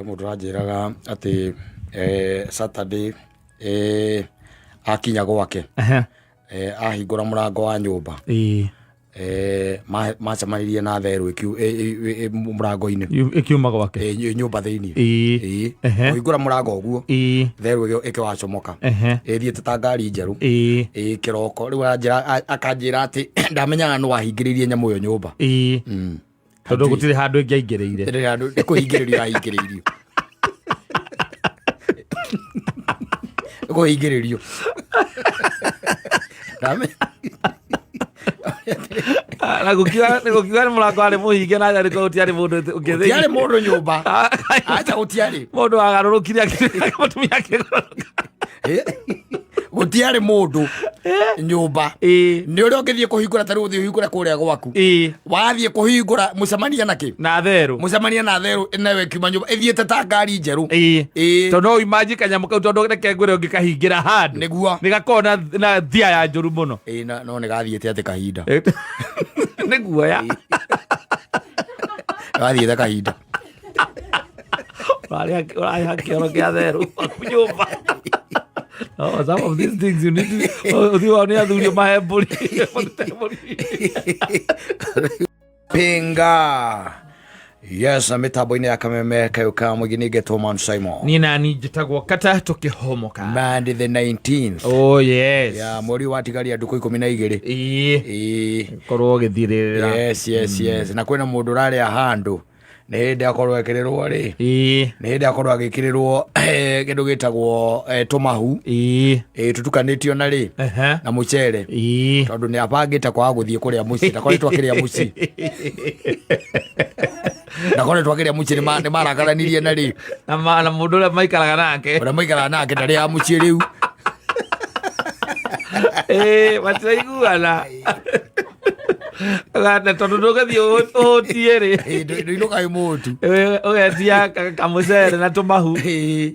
Mundu ranjiraga ati Saturday akinya gwake ahingura murango wa nyumba macemanirie na therũ mũrango-inĩ ikiuma gwake nyũmba thĩinĩ ũhingũra mũrango ũguo therũ ĩkĩwacomoka ĩthiĩte ta ngari njerũ kĩroko rĩu akanjĩra atĩ ndamenyaga nũ wahingĩrĩirie nyamũ ĩyo nyũmba tondũ gũtirĩ handũ ĩngĩaingĩrĩire kũhingĩrĩrio ahingĩrĩirio kũhingĩrĩrio na gũkiuga nĩ mũrango warĩ mũhinge na ariko gũtiarĩ mũndũ ũngĩ thĩinĩ tiarĩ mũndũ nyũmba acha gũtiarĩ mũndũ wagarũrũkire mũtumia akĩgarũrũka gũtiarĩ mũndũ nyũmba nĩ ũrĩa ũngĩthiĩ kũhingũra tarĩ ũthiĩ ũhingũre kũrĩa gwaku wathiĩ kũhingũra mũcemania nakĩ na therũ mũcemania na therũ nawe kiuma nyũmba ĩthiĩte ta ngari njerũ tondũ no imagine kanyamũ kau tondũ reke ngwĩre ũngĩkahingĩra handũ nĩguo nĩgakorwo na thia ya njũru mũno no nĩgathiĩte atĩ kahinda nĩ guoya gathiĩte kahinda ũrarĩ kĩoro kĩa therũ nyũmba. Oh, some of these things you need to do mahe mbũri pinga yes na mitambo-inĩ ya kameme kayuka mũgini ngetwo Man Simon niĩ nani njĩtagwo Kata tũkĩhomoka Monday the 19th oh yes ya mweri wa tigaria ndukũ 12 korwo gĩthirĩrĩra yes na kwĩna mũndũ ũrarĩa handũ nĩ hĩndĩ akorwo ekĩrĩrwo rĩ nĩ hĩndĩ akorwo agĩkĩrĩrwo kĩndũ gĩtagwo tũmahu tũtukanĩtio na rĩ na mũcere tondũ nĩ abangĩte kwaga gũthiĩ kũrĩa mũciĩ ndakoretwo akĩrĩa mũciĩ ndakoretwo akĩrĩa mũciĩ nĩ marakaranirie na rĩ na mũndũ ũrĩa maikaraga nake ndarĩaga mũciĩ rĩu matiraiguana gana tondũ ndũgĩthiĩ ũhũtie rĩ ndũinũkaĩ mũtu ũgetia kamũcere na tũmahu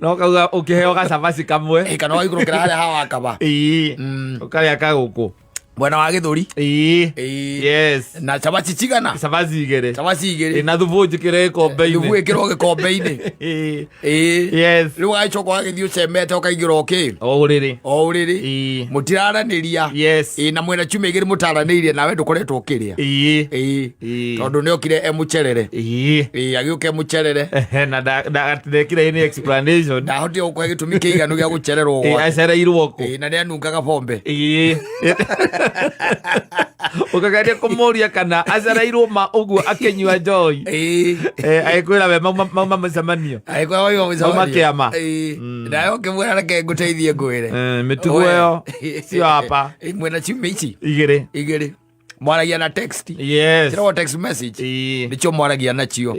no kauga ũkĩheo gacabaci kamwe kana waikũrũkĩra harĩa hawakaba ũkarĩa kagũkũ mwena wa gĩthũri yes na cabaci cigana cabaci igĩrĩ na thubu njĩkĩre gĩkombe-inĩ thubu ĩkĩrwo gĩkombe-inĩ yes rĩu ũgagĩcoka wagĩthiĩ ũcemete ũkaingĩra ũkĩ o ũrĩrĩ mũtiraranĩria na mwena ciumia igĩrĩ mũtaranĩirie nawe ndũkoretwo ũkĩrĩa tondũ nĩ okire mũcerere agĩũka mũcerere na ndekire any explanation ndahotire gũkũhe gĩtũmi kĩiganu gĩa gũcererwo gwake acereirwo kũ na nĩ anungaga bombe ũkagaria kũmũria kana acereirwo ma ũguo akĩnyua njohi agĩkwĩra we mauma mũcemanio mauma kĩama nawe ũkĩmwĩra reke ngũteithie ngwĩre mĩtugo ĩyo cio apa mwena ciumia ici igĩrĩ mwaragia na text ciragwo text message nĩcio mwaragia nacio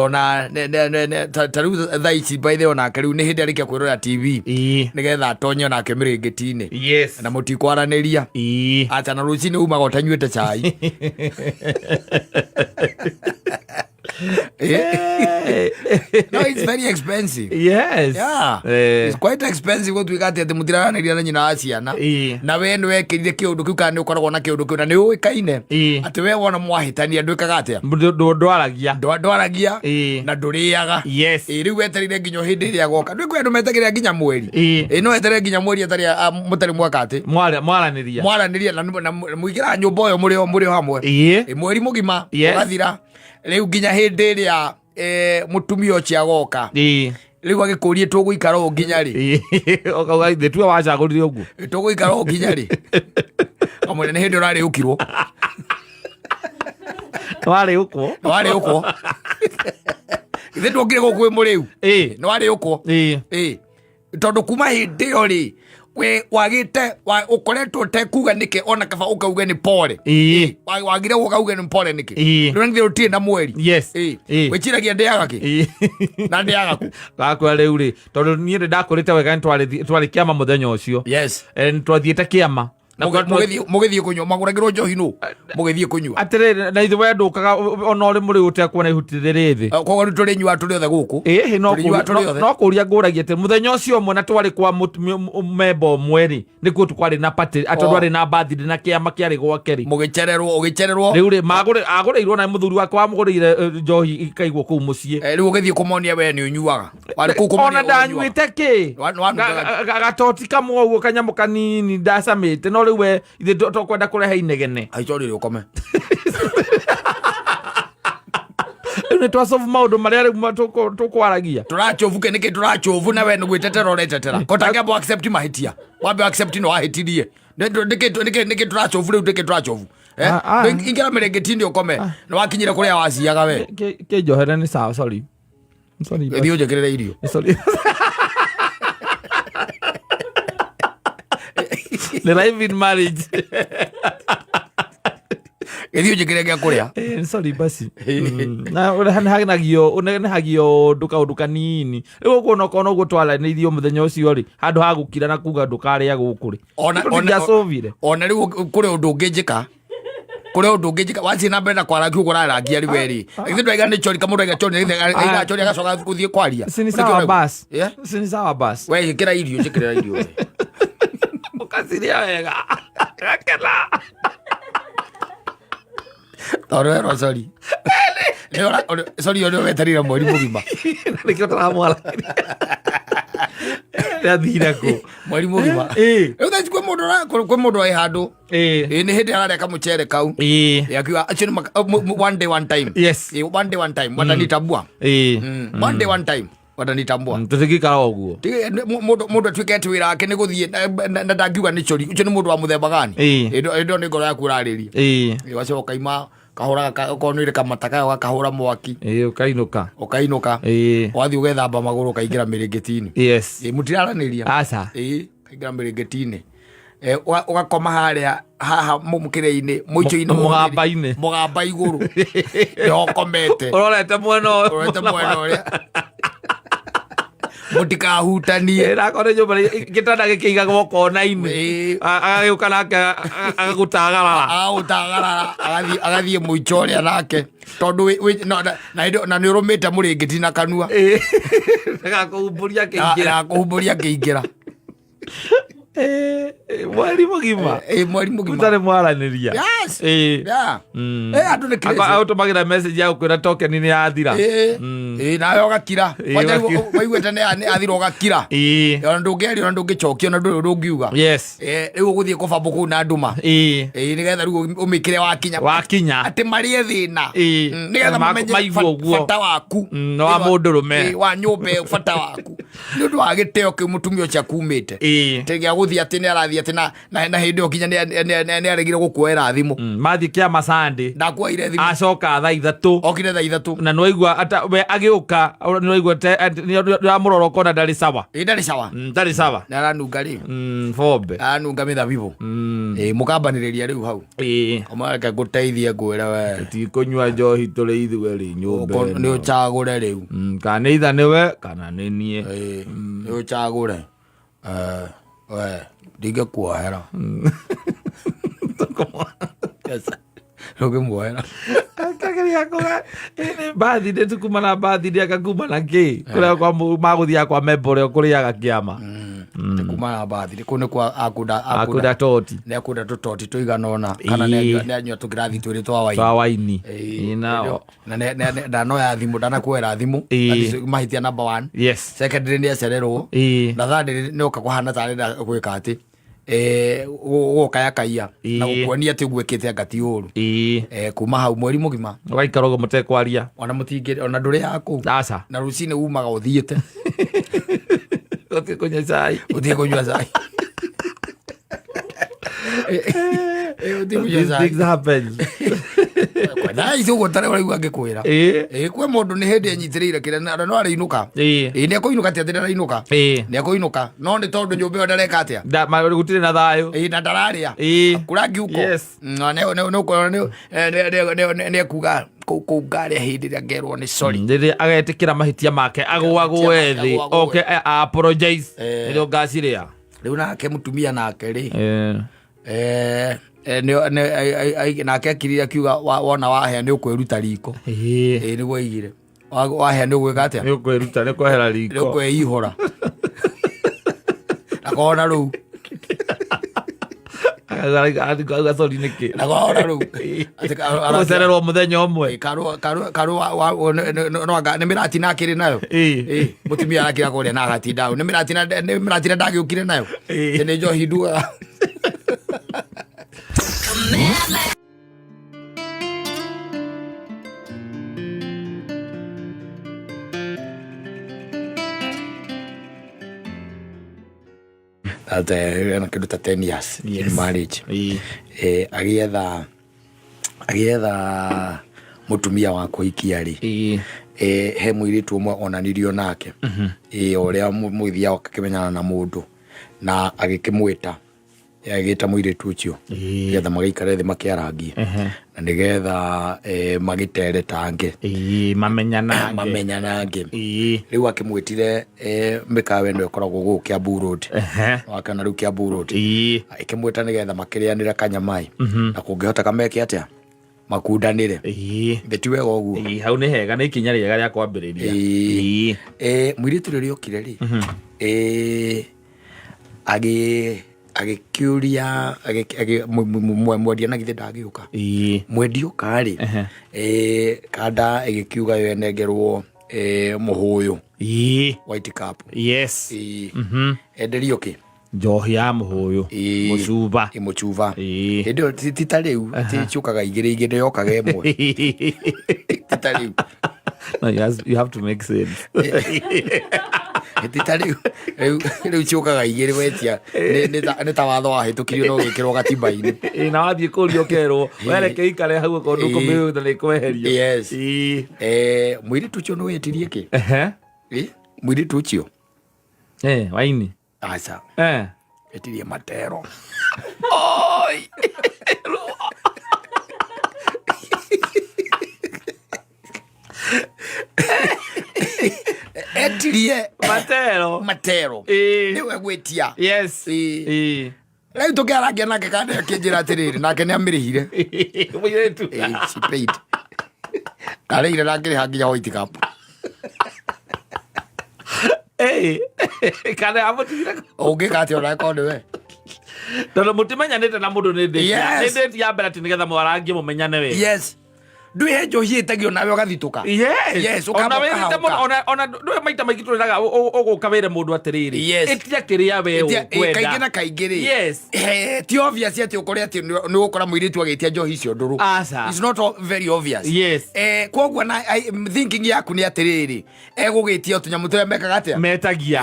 ona tarĩu thaa ici by the onake rĩu nĩ hĩndĩ arĩkia kwĩrora TV nĩgetha atonye onake mĩrĩngĩti-inĩ na mũtikwaranĩria aca na rũcinĩ umaga ũtanyuĩte cai no, it's very expensive. It's quite expensive gũtuĩka atĩ mũtiraranĩria na nyina wa ciana na we nĩ wekĩrire kĩũndũ kĩu kana nĩ ũkoragwo na kĩũndũ kĩu na nĩ ũĩkaine atĩ we wona mwahĩtania ndwĩkaga atĩa ndwaragia na ndũrĩaga rĩu wetereire nginya hĩndĩ ĩrĩa agoka ndwĩkwĩ andũ metagĩrĩra nginya mweri no wetereire nginya mweri mũtarĩ mwaka atĩ mwaranĩria na mũingĩraga nyũmba ũyo mũrĩ o hamwe mweri mũgima ũgathira rĩu nginya hĩndĩ ĩrĩa mũtumia ũcio agoka rĩu agĩkũrie tũgũikara ũũ nginya rĩ ũkauga ithe tuwe wacagũrire ũguo tũgũikara ũũ nginya rĩ amwene nĩ hĩndĩ ũrarĩ ũkirwo warĩ ũkwo ithe tuokire gũkũ mũrĩu nĩ warĩ ũkwo tondũ kuma hĩndĩ ĩyo rĩ we wagĩte ũkoretwo tekuga nĩke ona kaba ũkauga nĩ pole wagire ũkauga nĩ pole nĩke rĩu nĩ ũtirĩ na mweri wĩciragia ndĩaga kĩ na ndĩaga kũ gakwa rĩu rĩ tondũ niĩ ndakũrĩte wega nĩ twarĩ kĩama mũthenya ũcio nĩ twathiĩte kĩama mugithie kunywa maguragirwo njohi no mugithie kunywa atiriri na ithuĩ ndũkaga ona ũrĩ mũrĩ ũtekuona ihuti rĩrĩ thĩ koguo tũrĩ nyua tũrĩ othe gũkũ no kũria ngũragia atĩ mũthenya ũcio ũmwe na twarĩ kwa memba ũmwe-rĩ nĩkuo twarĩ na patĩ tondũ arĩ na birthday na kĩama kĩarĩ gwake-rĩ mũgĩcererwo rĩu-rĩ agũrĩirwo na mũthuri wake wamũgũrĩire njohi ikaigwo kũu mũciĩ rĩu ũgĩthiĩ kũmonia we nĩ ũnyuaga ona ndanyuĩte kĩ gatoti kamwe ũguo kanyamũ kanini ndacamĩte no rĩu we ithe tokwenda kũrehe inegene aicorire ũkome rĩu nĩ twacovu maũndũ marĩa rĩu tũkwaragia tũrachovu nĩkĩ tũrachovu na we nĩ gwĩtetera ũretetera kotangĩamba accept mahĩtia wambe accept no wahĩtirie nĩkĩ tũrachovu rĩu nĩkĩ tũrachovu ingĩra mĩrĩngĩti-inĩ ũkome nĩ wakinyire kũrĩa waciaga we kĩnjohere nĩ sawa sorry thiĩ ũnjĩkĩrĩre irio the life in marriage gĩthiĩ ũnjĩkĩrĩre gĩa kũrĩa sorry basi na ũnehagio ndũkaũndũ kanini rĩu ũguo nokona ũguo twaranĩirio mũthenya ũcio-rĩ handũ ha gũkira na kuga ndũkarĩa gũkũ-rĩ ona rĩu kũrĩ ũndũ ũngĩ wathiĩ na mbere na kwarangia ũguo ũrarangia rĩ we-rĩ githĩ ndwaiga nĩ chori kamũndũ aiga chori agacoka gũthiĩ kwaria si ni sawa basi we ĩkĩra irio njĩkĩrĩra irio ũkaciria wega gakena tondũ werwo sori sori ũrĩa wetarire mweri mũgima nĩkĩo tũramwaragia athire kũ mweri mũgima rĩu thaci kwĩ mũndũ wĩ handũ nĩ hĩndĩ ararĩa kamũcere kau akiuga acio one day one time watanitambua one day one time watanitambua tũtingĩikara ũguo mũndũ atuĩkĩte wĩra wake nĩ gũthiĩ na ndangiuga nĩ cori ũcio nĩ mũndũ wa mũthemba gani ĩndo nĩ ngoro yaku ũrarĩria wacoka ukaima kahũraga okorwo nĩ kamata kayo gakahũra mwaki ũkainũka wathiĩ ũgethamba magũrũ ũkaingĩra mĩrĩngĩti-inĩ mũtiraranĩria aca kaingĩra mĩrĩngĩti-inĩ ũgakoma harĩa haha mũkĩrĩ-inĩ mũico-inĩ mũgamba igũrũ nĩhokomete ũrorete mwena ũrĩa mũtikahutanie nakone nyũmba gĩtanda gĩkĩigagwo kona-inĩ agagĩũka nake agagũtagarara agathiĩ mũico ũrĩa nake tondũ na nĩ ũrũmĩte mũrĩngĩti na kanua agakũhumbũria akĩingĩra mweri mũgima ũtarĩ mwaranĩria agũtũmagĩra message ya gũkwĩra tokeni nĩ yathira nawe ũgakira waiguĩte nĩ yathira ũgakira ona ndũngĩaria ona ndũngĩcokia ona ndũngiuga rĩu ũgũthiĩ kũbambũ kũu na nduma nĩgetha rĩu ũmĩkĩre wakinya atĩ marĩe thĩna nĩgetha mamenye bata waku wa mũndũrũme wa nyũmba ĩyo bata waku nĩ ũndũ wa gĩtĩo kĩu mũtumia ũcio akumĩte gĩa gũthiĩ atĩ nĩ arathiĩ atĩ na hĩndĩ ĩyo kinya nĩ aregire gũkuoera thimũ mathiĩ kĩama Sunday ndakuoire thimũ acoka thaa ithatũ okire thaa ithatũ na nĩwaigua we agĩũka nĩwaigua nĩũramũrora ũkona ndarĩ sawa nĩ aranunga rĩu bombe aranunga mĩthabibũ mũkambanĩrĩria rĩu hau omareke ngũteithie ngwĩra we tikũnyua njohi tũrĩ ithuĩ rĩ nyũmba nĩ ũcagũre rĩu kana nĩ itha nĩwe kana nĩ niĩ nĩ ũcagũre we ndingĩkuohera ndũngĩmuohera kageria bathi nĩ tukuma na bathi nĩ akakuma na kĩ kũrĩa magũthiaga kwa memba ũrĩa kũrĩaga kĩama kuma na bathi kũu nĩkuo akunda toti nĩ akunda tũtoti tũigana ũna kana nĩ anyua tũkĩrathi twĩrĩ twa waini na ndanoya thimũ ndanakuoera thimũ mahĩtia number 1 secondary nĩ acererwo na third nĩ oka kũhana tarĩ gwĩka atĩ gũkayakaia na gũkuonia atĩ gwĩkĩte ngati ũru kuma hau mweri mũgima ũgaikara ũguo mũtekwaria ona mũtingĩ ona ndũrĩ yakũ aca na rũcinĩ umaga ũthiĩte ũthiĩ kũnyua cai things happen naici ũguo tarĩ ũraigua ngĩkwĩra kwĩ mũndũ nĩ hĩndĩ anyitĩrĩire kĩrĩa no arĩinũka nĩ ekũinũka atĩ ndarĩinũka nĩ ekũinũka no nĩ tondũ nyũmba ĩyo ndareka atĩa gũtirĩ na thayũ na ndararĩa kura ngiuko nĩ ekuga kũu ngarĩa hĩndĩ ĩrĩa ngerwo nĩ sorry rĩrĩa agetĩkĩra mahĩtia make agwagwe thĩ oke apologize rĩrĩa ngacirĩa rĩu nake mũtumia nake rĩ nake akirire akiuga wona wahea nä å kwä ruta riko nä guo aigire wahea nä å gwä ka atä nä å kwä ruta nä kwehera riko nä å kweihå ra nakona rä u gacori nä kä nakona rä u gucererwo må thenya å mwe nä mä ratina akä rä nayo må tumia arakira kå rä a na agatinda nä mä ratina ndagä å kire nayo nä njohi nduaga na kä ndå ta 10 years in marriage agĩetha mũtumia wa kũhikia rĩ he mũirĩtu ũmwe onanirio nake ũrĩa mũthia akĩmenyana na mũndũ na agĩkĩmwĩta agĩta mũirĩtu ũcio getha magĩikare thĩ makĩarangie na nĩgetha magĩteretange mamenyanange rĩu akĩmwĩtire mĩkawa ĩno ĩkoragwo gũkũ Kiambu Road wakana rĩu Kiambu Road akĩmwĩta nĩgetha makĩrĩanĩre kanyamai na kũngĩhoteka meke atĩa makundanĩre ti wega ũguo hau nĩ hega nĩ ikinya rĩega rĩa kwambĩrĩria mũirĩtu rĩrĩa okire rĩ agĩkĩũria mwendia na githĩ ndagĩũka mwendia ũka rĩ kanda ĩgĩkiuga yo enengerwo mũhũyũ white cup enderio kĩ njohi ya mũhũyũ mũcuba hĩndĩ ĩyo tita rĩu ciũkaga igĩrĩ yokaga ĩmwe tita rĩu no, you have to make sense tita rĩu ciũkaga igĩrĩ wetia nĩ ta watho wahĩtũkirio no gĩkĩrwo gatiba-inĩ na wathiĩ kũria ũkerwo wereke ikare hau okorwo ndũkũmĩũtha nĩ kweherio mũirĩtu ũcio nĩ wetirie kĩ mũirĩtu ũcio waini aca etirie Matero etirie Matero nĩwe gwĩtia rĩu tũkĩarangia nake kandi akĩnjĩra atĩrĩrĩ nake nĩ amĩrĩhire mũirĩtu arĩire nakĩrĩha nginya white cup kana amũtigire ũngĩka atĩ ona ĩkorwo nĩwe tondũ mũtimenyanĩte na mũndũ nĩ ndĩti ya mbere atĩ nĩgetha mwarangie mũmenyane wega ndwĩhe njohi ĩtagio nawe ũgathitũka ona ndwĩ maita maingĩ tũrĩraga ũgũka wĩre mũndũ atĩrĩrĩ ĩtia kĩrĩa we ũkwenda kaingĩ na kaingĩ rĩ ti obvious atĩ ũkore atĩ nĩ ũgũkora mũirĩtu agĩtia njohi icio ndũrũ it's not very obvious koguo na thinking yaku nĩ atĩrĩrĩ egũgĩtia tũnyamũ tũrĩa mekaga atĩa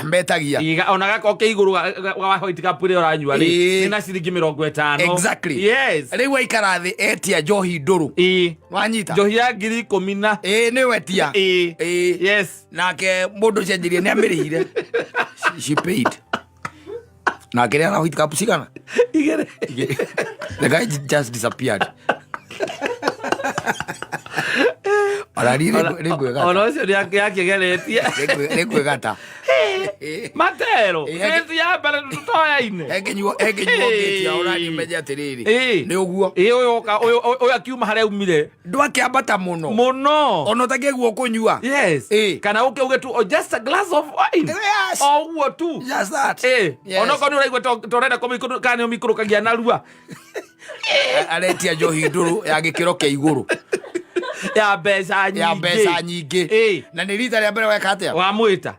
metagia ona gakoke igũrũ wa white cup rĩrĩa ũranyua rĩ na ciringi 50 rĩu aikara thĩ etia njohi ndũrũ wanyi njohi ya 10,000 nĩ wetia nake mũndũ ũcio anjĩrie nĩ amĩrĩhire she paid nake nĩ ana white cup cigana the guy just disappeared ona ũcio nĩakĩgeretie nĩ kwĩgata Matero ĩti ya mbere tũtoyaine engĩnyuogĩtia ũranimenya atĩrĩrĩ nĩ ũguo ũyũ akiuma harĩa umire ndwakĩambata mũno ona ũtakĩguo kũnyua kana ũkĩuge tu just a glass of wine o ũguo tu onokorwo nĩ ũraigua torenda kana nĩũmikũrũkagia narua aretia njohi ndũrũ ya gĩkĩro kĩa igũrũ ya mbeca nyingĩ na nĩ rita rĩa mbere weka atĩa wamwĩta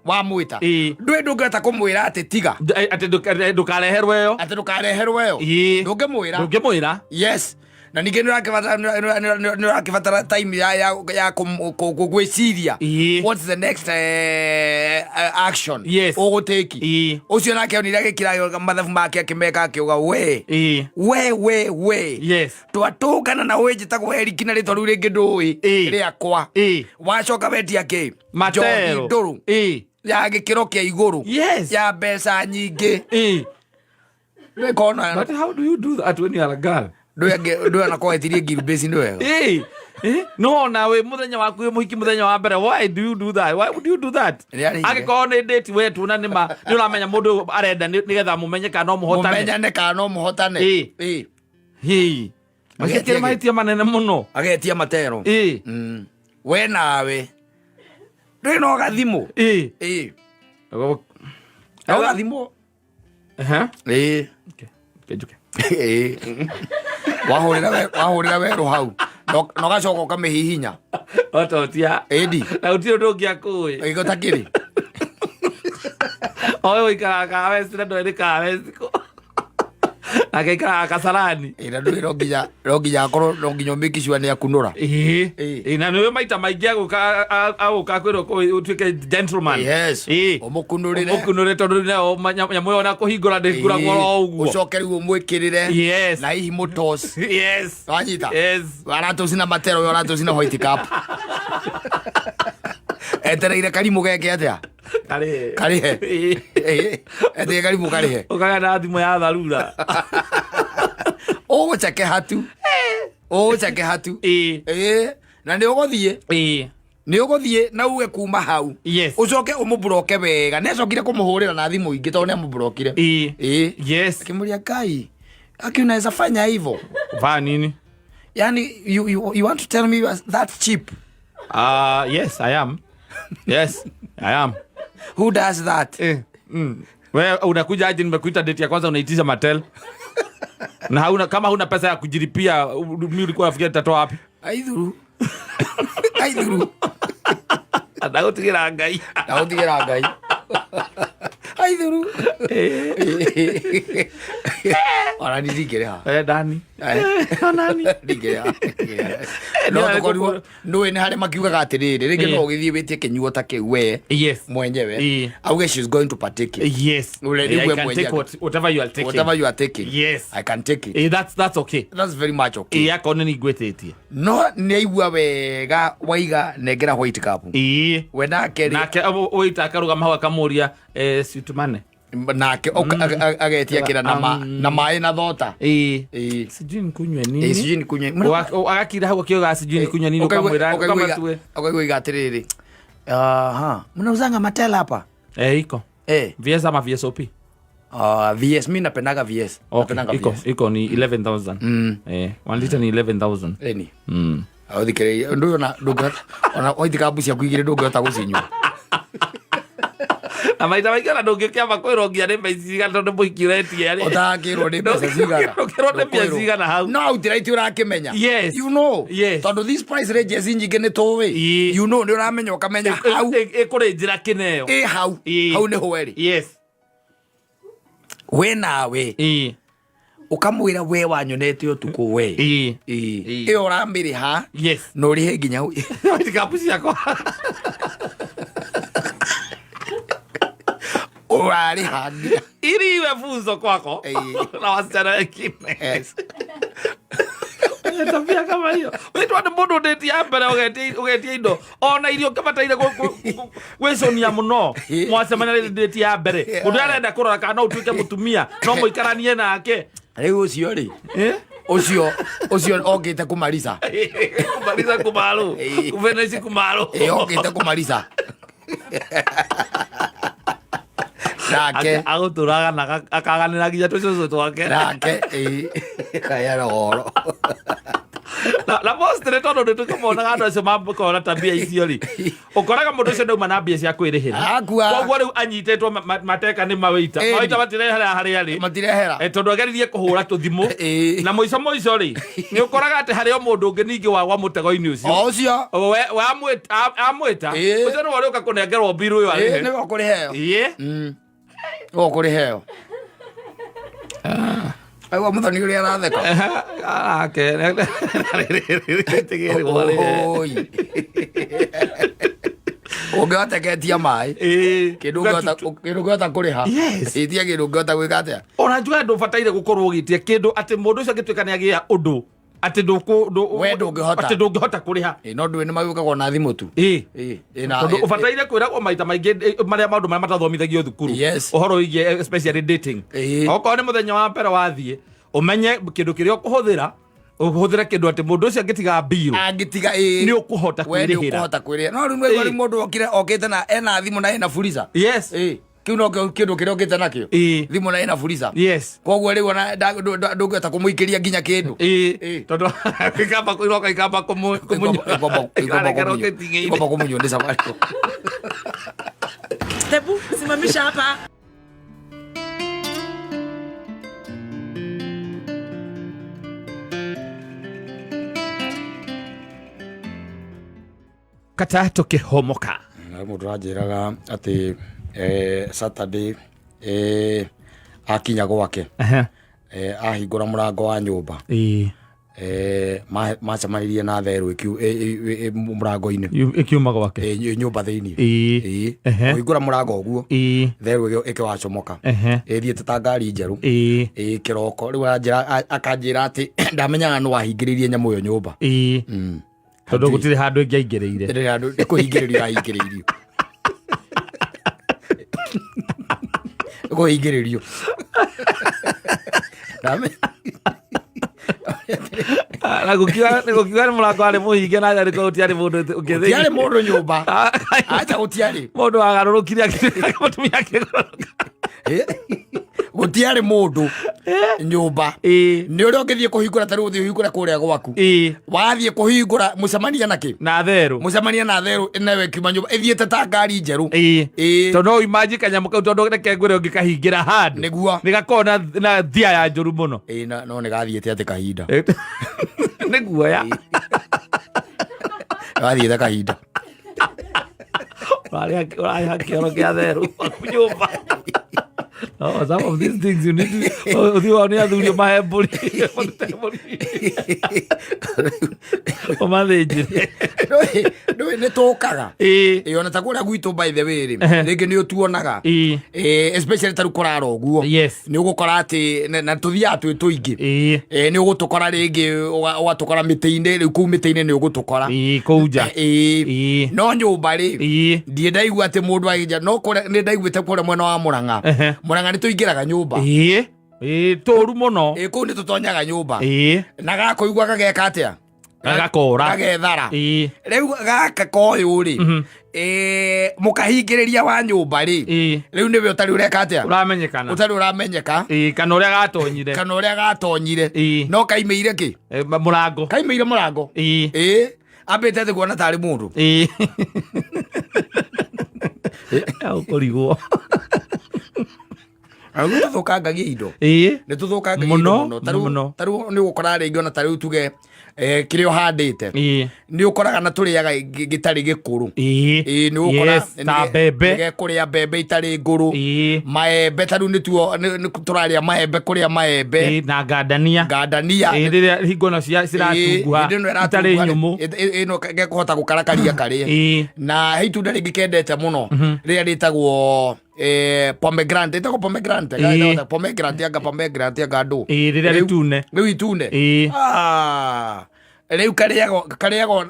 ndwĩ ndũngĩhota kũmwĩra atĩ tiga atĩ ndũkareherwo ĩyo ndũngĩmwĩra na ningĩ nĩ ũrakĩbatara time ya gwĩciria what's the next action ũgũtĩki ũcio nake onire agĩkĩra mathabu make akĩmeka akĩuga we twatũngana na ũĩ njĩtagwo Eriki na rĩtwa rĩu rĩngĩ ndũĩ rĩakwa wacoka wetia kĩ njohi ndũrũ ya gĩkĩro kĩa igũrũ ya mbeca nyingĩ But how do you do that when you are a girl? Ndũĩ anakorwo etirie Gilbert nĩ wega No nawe muthenya waku muhiki muthenya wa mbere, why do you do that? Why would you do that? Agiko ni date wetu na nima ni uramenya mundu arenda nigetha mumenye kana no muhotane, mumenyane kana no muhotane. Magĩtia mahĩtia manene mũno, agetia matero. We nawe ndũrĩ na gathimo. Gathimo wahũrĩra werũ hau no gacoka ũkamĩhihinya ototia ĩndi na gũtirĩ ũndũ ũngĩ akũĩ ĩgo takĩrĩ oĩ ũikaraga kaweci na ndũĩ nĩ kaweci akaikaraga Kasarani na ndũĩ no nginya akorwo no nginya ũmĩki sure nĩ akunũra. Na nĩwe maita maingĩ agũka kwĩrwo ũtuĩke gentleman. Ũmũkunũrĩre tondũ nyamũ ĩyo na kũhingũra ndĩhingũragwo o ũguo, ũcoke rĩu ũmwĩkĩrĩre na hihi mũtos wanyita aratũcina matero ũyũ aratũcina white cap etereire karimũ geke atĩa karihe etereire karimũ karihe ũkagĩa na thimũ ya tharura ũgũcake hatu na nĩ ũgũthiĩ na uge kuma hau ũcoke ũmũbroke wega. Nĩacokire kũmũhũrĩra na thimũ ingĩ tondũ nĩamũbrokire. Akĩmũria Kai unaweza fanya hivyo nini? Yani you want to tell me you are that cheap? Yes I am. Yes I am. Who does that? Wewe unakuja aje, nimekuita date ya kwanza unaitisha Mattel na kama huna pesa ya kujilipia, mimi ulikuwa unafikiria nitatoa wapi? Aidhuru Ndagũtigĩra Ngai aidhuru ona ndirigere ha Dani onani ndirigere ha no tokoriwo nduwe nĩ harĩ makiugaga atĩrĩrĩ rĩngĩ no ũgĩthiĩ wĩtie kĩnyuo ta kĩu we mwenyewe auge she's going to partake it. I can take whatever you are taking. I can take it. That's okay. That's very much okay. Yakone ni gwĩtĩtie no nĩ aigua wega waiga nengera white cap we nake ũita akarũgama hau akamũria sweetmane nake agetia kĩra na maĩ na thota sijui nikunywe nini agakira hau akiuga sijui nikunywe nini ukamwĩra ukaigua atĩrĩrĩ mnauzanga Mattel hapa iko VS ama VSOP? VS, mimi napendaga VS. Iko ni 11,000. 1 liter ni 11,000. Audhikere ndio na nduga ona oithika buci akuigire ndungehota gucinywa. Na maita maingĩ na ndũngĩkĩamba kwĩrongia nĩ mbeca cigana tondũ mũikiretie arĩ ũtakĩrwo nĩ mbeca cigana ndũkĩrwo nĩ mbeca cigana hau no utiraiti ũrakĩmenya you know tondũ these price ranges nyingĩ nĩ tũĩ you know nĩ ũramenya ũkamenya hau ĩkũrĩ njĩra kĩneo hau nĩho werĩ we nawe ukamwira we wanyonete ũtukũ we ĩyo ũramĩrĩha na ũrĩhe nginya kapu ciakwa urari hangia ili iwe funzo kwako na wasichana wengine. Tabia kama hiyo wetu ande mundu ndeti ya mbere ugetia indo ona irio kabataire gweconia muno mwasemania ndeti ya mbere mundu arenda kurora kana utuike mutumia no muikaranie nake riu ucio ri ucio ogite kumaliza kumaru uvenesi kumaru ogite kumaliza nake aguturaga na akaganira nginya tucucu twake nake kaya rogoro na postre tondu nitukamonaga andu acio mambukora tabia icio ri ukoraga mundu ucio ndauma na mbia cia kwirihira koguo riu anyitetwo mateka ni mawaita matirehera haria ri matirehera tondu ageririe kuhura tuthimu na muico ri ni ukoraga ati haria mundu ungi ningi wagwa mutego-ini ucio amwita ucio ni wari uka kunengerwo biru yo ari ni wakuriheo okuriheyo aiwa muthoni uria aratheka ungihoteketia mai kindu ungiota kuriha itia kindu ungiota gwika atia ona njuga ndubataire gukorwo ugitie kindu ati mundu ucio angituika ni agia undu ati ndungihota kuriha no ndwe ni magukagwo na thimu tu tondu ubataire kwiragwo maita maingi maria maundu maria matathomithagio thukuru uhoro wigie especially dating okorwo ni muthenya wa mbere wathie umenye kindu kiria ukuhuthira Uhuthira kindu ati mundu ucio angitiga bill. Angitiga ni ukuhota kwirihira. We ni ukuhota kwirihira. No riu mundu okite na ena thimu na ena fuliza. Yes. Kiu no kindu kiria okite nakio. Thimu na ena fuliza. Yes. Koguo riu ona ndungihota kumuikiria nginya kindu. Tondu ikamba kuiroka ikamba kumunyo. Ikamba kumunyo ndisa wako. Tebu, simamisha hapa. Kata tukihomoka. Mundu anjiraga ati Saturday akinya gwake ahingura murango wa nyumba macamanirie na theru murango-ini ikiuma gwake nyumba thiini kuhingura murango uguo theru ikiwacomoka ithiite ta ngari njeru kiroko riu akanjira ati ndamenyaga no ahingiririe nyamu yo nyumba tondu gutire handu ingi aingiriire ndire handu kuhingiririo ahingiririo kuhingiririo na gukiwa murango ari muhinge na ari ko utiari mundu ungithi utiari mundu nyumba acha utiari mundu agarurukire akimutumia kigoro gutiari mundu nyumba ni uri ungithie kuhingura taru uthie uhingura kuria gwaku wathie kuhingura mucemania naki na theru mucemania na theru nawe kiuma nyumba ithiete ta ngari njeru tondu imagine kanyamu kau tondu reke ngure ungikahingira handu niguo nigakona na thia ya njuru muno no nigathiete ati kahinda niguo ya gathiete kahinda Uri hakioro kia theru nyumba. No, some of these things you need to uthi wao ni athuri mahemburi omathĩnjire nĩ tũkaga ona ta kũrĩa gwitũ by the way rĩngĩ nĩ ũtuonaga especially tarĩ kũrara ũguo nĩ ũgũkora atĩ na tũthiaga twĩ tũingĩ nĩ ũgũtũkora rĩngĩ ũgatũkora mĩtĩ-inĩ rĩu kũu mĩtĩ-inĩ nĩ ũgũtũkora kũu nja no nyũmba rĩ ndiĩ ndaigua atĩ mũndũ agĩnja no nĩ ndaiguĩte kũrĩa mwena wa Mũrang'a nĩ tũingĩraga nyũmba tũru mũno kũu nĩ tũtonyaga nyũmba na gakũigua gageka atĩa gagakora gagethara rĩu gaka koyũ rĩ mũkahingĩrĩria wa nyũmba rĩ rĩu nĩwe ũtarĩ ũreka atĩa ũtarĩ ũramenyeka kana ũrĩa gatonyire no kaimĩire kĩ mũrango kaimĩire mũrango ambĩte thĩ kuona tarĩ mũndũ ũkũrigwo nĩ tũthũkangagia indo nĩ tũthũkangagia indo mũno tarĩu nĩ ũgũkora rĩngĩ ona tarĩu tuge kĩrĩa ũhandĩte nĩ ũkoraga na tũrĩaga gĩtarĩ gĩkũrũ nĩ ũgũkora kũrĩa mbembe itarĩ ngũrũ maembe tarĩu nĩtuo tũrarĩa maembe kũrĩa maembe na ngandania rĩrĩa hingo no ciratunguha itarĩ nyũmũ ĩno gekũhota gũkarakaria karĩa na he itunda rĩngĩ kendete mũno rĩrĩa rĩtagwo pomegranate ĩtagwo pomegranate anga ndũ rĩrĩa rĩu itune rĩu karĩagwo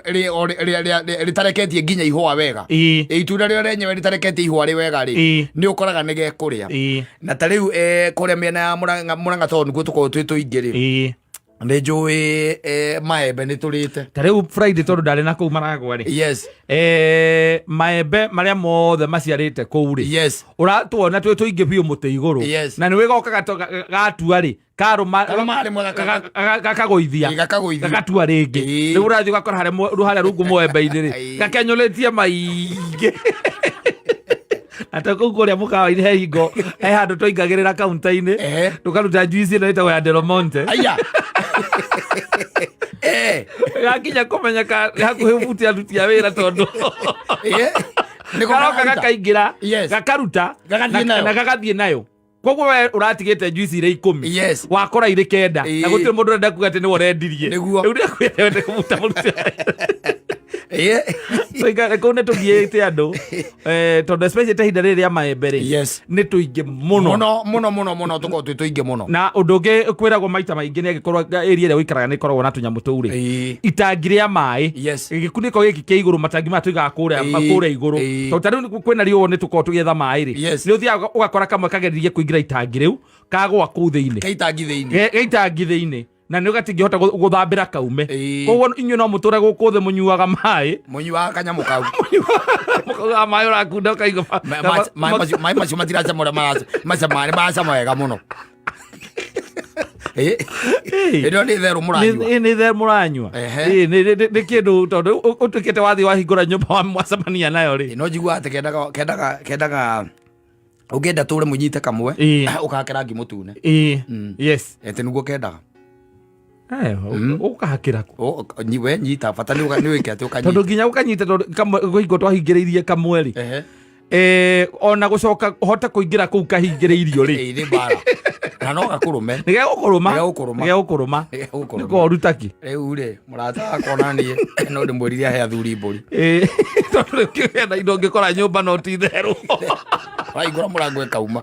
rĩtareketie nginya ihũa wega itunda rĩo rĩenyewe rĩtareketie ihũa rĩ wega rĩ nĩ ũkoraga nĩ gekũrĩa na ta rĩu kũrĩa mĩena ya Mũrang'a tondũ nĩguo tũkorwo twĩ tũingĩ rĩ nĩ njũĩ maembe nĩ tũrĩte ta rĩu Friday tondũ ndarĩ na kũu Maragwa rĩ maembe marĩa mothe maciarĩte kũu rĩ ũratuona twĩ tũingĩ biũ mũtĩ igũrũ na nĩ wĩgoka gatua rĩ karũma gakagũithia gagatua rĩngĩ rĩu ũrathiĩ ũgakora harĩa rungu mũembe-inĩ rĩ gakenyũrĩtie maingĩ ata kũu kũrĩa mũkawa-inĩ he hingo he handũ twaingagĩrĩra kaunta-inĩ tũkaruta juici ĩno ĩtagwo ya Del Monte gakinya kũmenyeka hakuhĩ buti aruti a wĩra tondũ garoka gakaingĩra gakaruta na gagathiĩ nayo koguo we ũratigĩte juici irĩ 10 wakora irĩ 9 na gũtirĩ mũndũ ũrenda kuga atĩ nĩ ũrendirie rĩu nĩakwĩte kũmuta mũruti kũu nĩ tũgiĩte andũ tondũ especially ta ihinda rĩrĩ rĩa maembe rĩ nĩ tũingĩ mũno tũkorwo twĩ tũingĩ mũno na ũndũ ũngĩ kwĩragwo maita maingĩ nĩ agĩkorwo area ĩrĩa ũikaraga nĩ ĩkoragwo na tũnyamũ tũu rĩ itangi rĩa maĩ gĩkunĩko gĩkĩ kĩa igũrũ matangi maya tũigaga kũrĩa igũrũ tondũ ta rĩu kwĩna riũa nĩ tũkorwo tũgĩetha maĩ rĩ nĩ ũthiaga ũgakora kamwe kageririe kũingĩra itangi rĩu kagwa kũu thĩinĩ gĩitangi thĩinĩ na nä gatingihota guthambä ra kaume koguo inyuä no må tå re gå kå thä må nyuaga maä må nyuaga kanyamå kau må kaugaga maä å rakunda å kaiga maä macio matiracamå nä macama wega må no ä no nä therå må ranyua nä therå må ranyua nä kä ndå tondå å tuä kä te wathiä wahingå ra nyå mba mwacemania nayo rä no njigua atä kendaga å ngä enda tå re må nyite kamwe å kahake rangi må tune atä nä guo kendaga å kahakä ra we nyita bata nä wä ke atä å kanyita tondå nginya gå kanyite gå hingo twahingä rä irie kamwe rä ona gå coka hote kå ingä ra kå u kahingä rä irio rä na no gakå rå me nä gä gå kå rå ma nä koru taki rä u rä må rata wakona niä no ndä mwärire ahe athuri mbå ri tondå rä kä hena indo ngä kora nyå mba no ti therå raingå ra må rango ä kauma